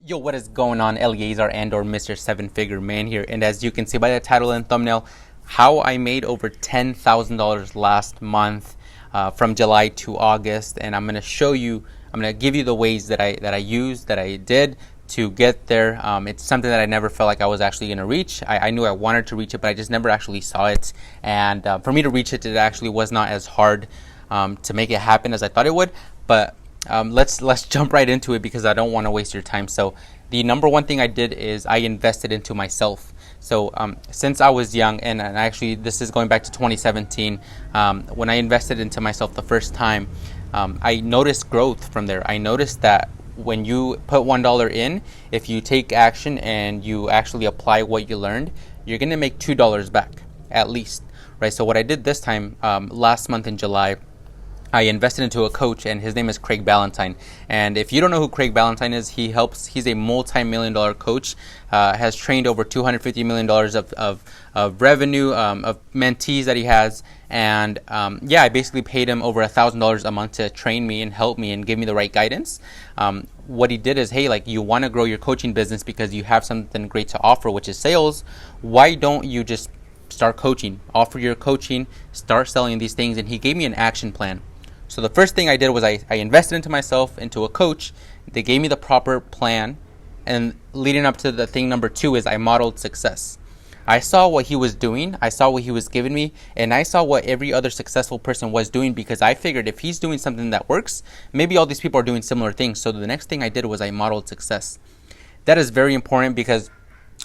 Yo, what is going on? Eliezer and or Mr. Seven Figure Man here. And as you can see by the title and thumbnail, how I made over $10,000 last month from July to August. And I'm going to show you, I'm going to give you the ways that I used, that I did to get there. It's something that I never felt like I was actually going to reach. I knew I wanted to reach it, but I just never actually saw it. And for me to reach it, it actually was not as hard to make it happen as I thought it would. But let's jump right into it because I don't want to waste your time. So the number one thing I did is I invested into myself. So since I was young, and actually this is going back to 2017, when I invested into myself the first time, I noticed growth from there. I noticed that when you put $1 in, if you take action and you actually apply what you learned, you're going to make $2 back at least, right? So what I did this time, last month in July, I invested into a coach, and his name is Craig Ballantyne. And if you don't know who Craig Ballantyne is, he's a multi-million-dollar coach, has trained over $250 million of revenue, of mentees that he has. And I basically paid him over $1,000 a month to train me and help me and give me the right guidance. What he did is, hey, like, you want to grow your coaching business because you have something great to offer, which is sales. Why don't you just start coaching, offer your coaching, start selling these things? And he gave me an action plan. So the first thing I did was I invested into myself, into a coach. They gave me the proper plan. And leading up to the thing number 2 is I modeled success. I saw what he was doing. I saw what he was giving me. And I saw what every other successful person was doing, because I figured if he's doing something that works, maybe all these people are doing similar things. So the next thing I did was I modeled success. That is very important because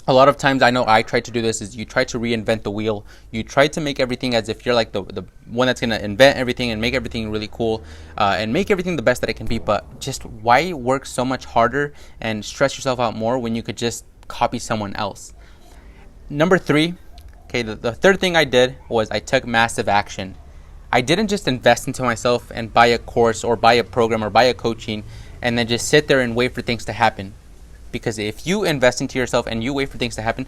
a lot of times, I know I try to do this, is you try to reinvent the wheel. You try to make everything as if you're like the one that's going to invent everything and make everything really cool and make everything the best that it can be. But just why work so much harder and stress yourself out more when you could just copy someone else? Number 3, okay, the third thing I did was I took massive action. I didn't just invest into myself and buy a course or buy a program or buy a coaching and then just sit there and wait for things to happen. Because if you invest into yourself and you wait for things to happen,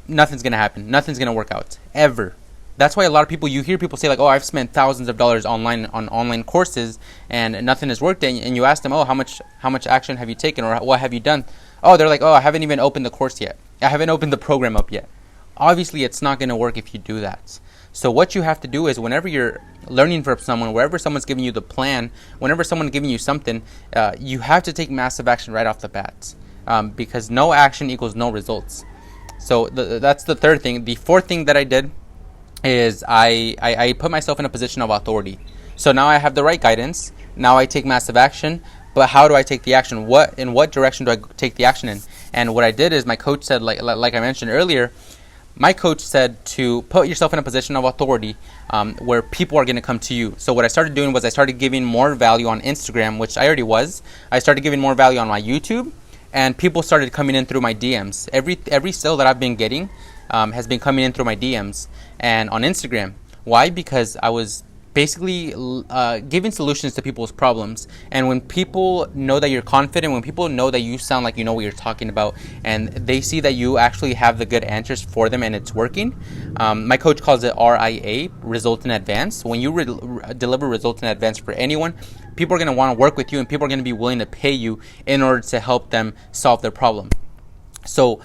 nothing's going to happen. Nothing's going to work out, ever. That's why a lot of people, you hear people say like, oh, I've spent thousands of dollars online on online courses and nothing has worked. And you ask them, oh, how much action have you taken, or what have you done? Oh, they're like, oh, I haven't even opened the course yet. I haven't opened the program up yet. Obviously, it's not going to work if you do that. So what you have to do is, whenever you're learning from someone, wherever someone's giving you the plan, whenever someone's giving you something, you have to take massive action right off the bat. Because no action equals no results. So that's the third thing. The fourth thing that I did is I put myself in a position of authority. So now I have the right guidance. Now I take massive action. But how do I take the action? In what direction do I take the action in? And what I did is, my coach said, like I mentioned earlier, my coach said to put yourself in a position of authority where people are going to come to you. So what I started doing was I started giving more value on Instagram, which I already was. I started giving more value on my YouTube. And people started coming in through my DMs. Every sale that I've been getting has been coming in through my DMs and on Instagram. Why? Because I was basically giving solutions to people's problems. And when people know that you're confident, when people know that you sound like you know what you're talking about, and they see that you actually have the good answers for them and it's working, my coach calls it RIA, result in advance. When you deliver results in advance for anyone, people are going to want to work with you, and people are going to be willing to pay you in order to help them solve their problem. So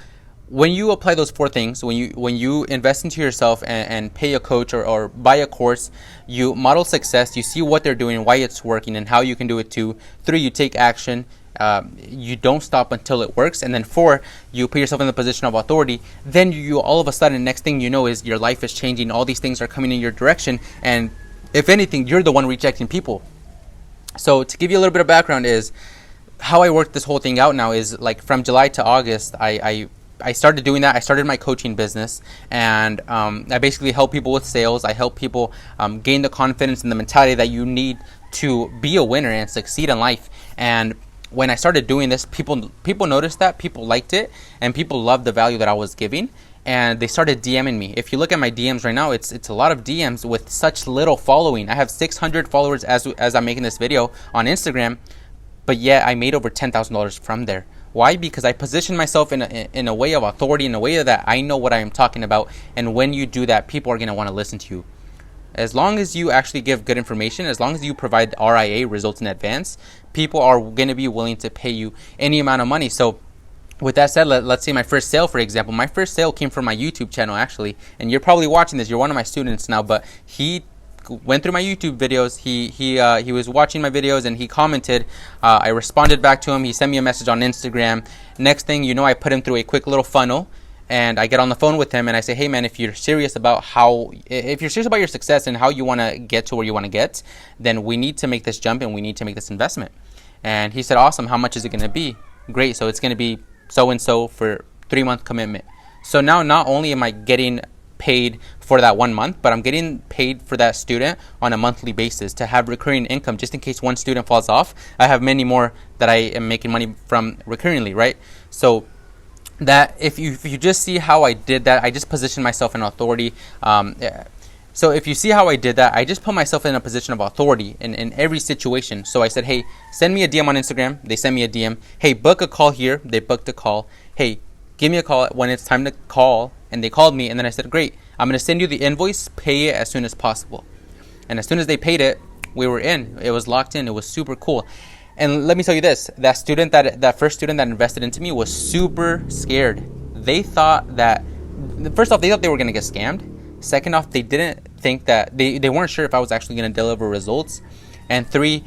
when you apply those 4 things, when you invest into yourself and pay a coach or buy a course, you model success, you see what they're doing, why it's working, and how you can do it too. 3, you take action. You don't stop until it works. And then 4, you put yourself in the position of authority. Then you all of a sudden, next thing you know is your life is changing. All these things are coming in your direction. And if anything, you're the one rejecting people. So to give you a little bit of background, is how I worked this whole thing out now is, like, from July to August, I started doing that. I started my coaching business, and I basically help people with sales. I help people gain the confidence and the mentality that you need to be a winner and succeed in life. And when I started doing this, people noticed that, people liked it, and people loved the value that I was giving. And they started DMing me. If you look at my DMs right now, it's a lot of DMs with such little following. I have 600 followers as I'm making this video on Instagram, but yet I made over $10,000 from there. Why? Because I position myself in a way of authority, in a way that I know what I am talking about. And when you do that, people are going to want to listen to you. As long as you actually give good information, as long as you provide RIA, results in advance, people are going to be willing to pay you any amount of money. So with that said, let's say my first sale, for example, my first sale came from my YouTube channel actually, and you're probably watching this, you're one of my students now, but he went through my YouTube videos, he was watching my videos and he commented, I responded back to him, he sent me a message on Instagram. Next thing you know, I put him through a quick little funnel, and I get on the phone with him and I say, hey man, if you're serious about your success and how you want to get to where you want to get, then we need to make this jump and we need to make this investment. And he said, awesome, how much is it going to be? Great, so it's going to be so and so for 3-month commitment. So now not only am I getting paid for that 1 month, but I'm getting paid for that student on a monthly basis to have recurring income. Just in case one student falls off, I have many more that I am making money from recurringly, right? So that if you just see how I did that, I just positioned myself in authority. So if you see how I did that, I just put myself in a position of authority in every situation. So I said, hey, send me a DM on Instagram. They send me a DM. Hey, book a call here. They booked a call. Hey, give me a call when it's time to call. And they called me. And then I said, great, I'm going to send you the invoice. Pay it as soon as possible. And as soon as they paid it, we were in. It was locked in. It was super cool. And let me tell you this, that first student that invested into me was super scared. They thought that, first off, they thought they were going to get scammed. Second off, they didn't think that, they weren't sure if I was actually going to deliver results. And 3,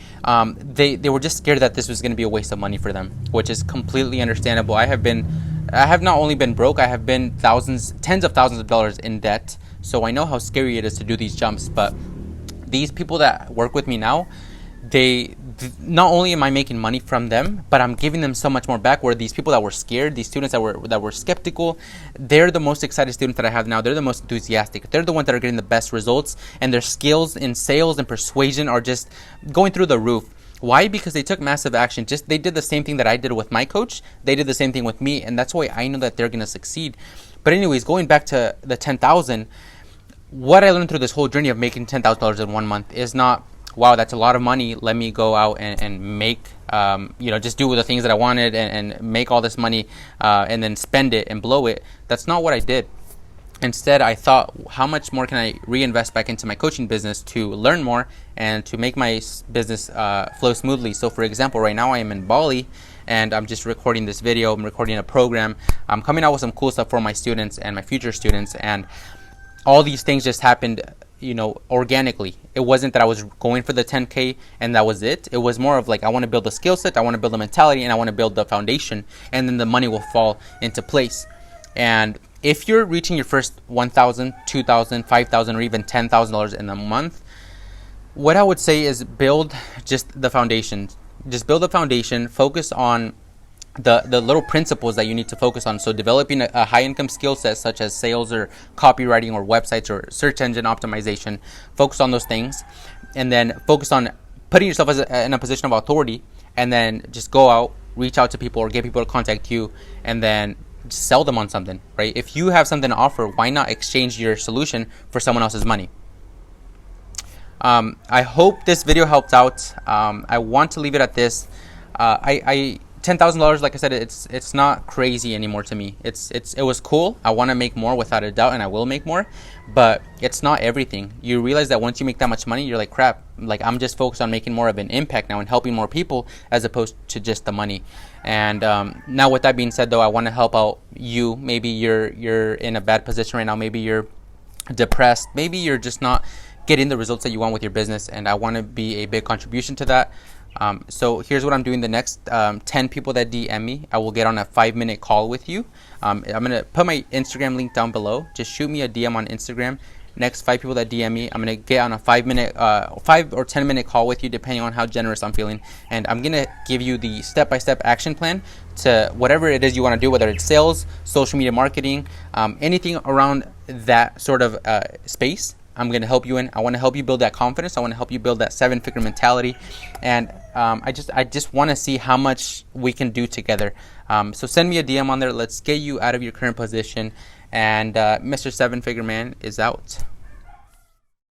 they were just scared that this was going to be a waste of money for them, which is completely understandable. I have not only been broke, I have been tens of thousands of dollars in debt. So I know how scary it is to do these jumps. But these people that work with me now, not only am I making money from them, but I'm giving them so much more back. Where these people that were scared, these students that were skeptical, they're the most excited students that I have now. They're the most enthusiastic. They're the ones that are getting the best results, and their skills in sales and persuasion are just going through the roof. Why? Because they took massive action. They did the same thing that I did with my coach. They did the same thing with me, and that's why I know that they're going to succeed. But anyways, going back to the 10,000, what I learned through this whole journey of making $10,000 in 1 month is not, wow, that's a lot of money, let me go out and make, just do the things that I wanted and make all this money and then spend it and blow it. That's not what I did. Instead, I thought, how much more can I reinvest back into my coaching business to learn more and to make my business flow smoothly? So for example, right now I am in Bali and I'm just recording this video. I'm recording a program. I'm coming out with some cool stuff for my students and my future students, and all these things just happened organically. It wasn't that I was going for the 10K and that was it. It was more of like, I want to build a skill set, I want to build a mentality, and I want to build the foundation, and then the money will fall into place. And if you're reaching your first $1,000, $2,000, $5,000, or even $10,000 in a month, what I would say is build just the foundation. Just build a foundation, focus on the little principles that you need to focus on. So developing a high income skill set such as sales or copywriting or websites or search engine optimization, focus on those things, and then focus on putting yourself in a position of authority, and then just go out, reach out to people or get people to contact you, and then just sell them on something, right? If you have something to offer, why not exchange your solution for someone else's money? I hope this video helped out. I want to leave it at this. $10,000, like I said, it's not crazy anymore to me. It was cool. I want to make more without a doubt, and I will make more, but it's not everything. You realize that once you make that much money, you're like, crap, like I'm just focused on making more of an impact now and helping more people as opposed to just the money. And now with that being said, though, I want to help out you. Maybe you're in a bad position right now. Maybe you're depressed. Maybe you're just not getting the results that you want with your business, and I want to be a big contribution to that. So here's what I'm doing. The next 10 people that DM me, I will get on a 5-minute call with you. I'm going to put my Instagram link down below. Just shoot me a DM on Instagram. Next 5 people that DM me, I'm going to get on a 5 or 10 minute call with you, depending on how generous I'm feeling. And I'm going to give you the step-by-step action plan to whatever it is you want to do, whether it's sales, social media marketing, anything around that sort of space. I'm going to help you in. I want to help you build that confidence. I want to help you build that 7-figure mentality. And I just want to see how much we can do together. So send me a DM on there. Let's get you out of your current position. And Mr. 7-Figure Man is out.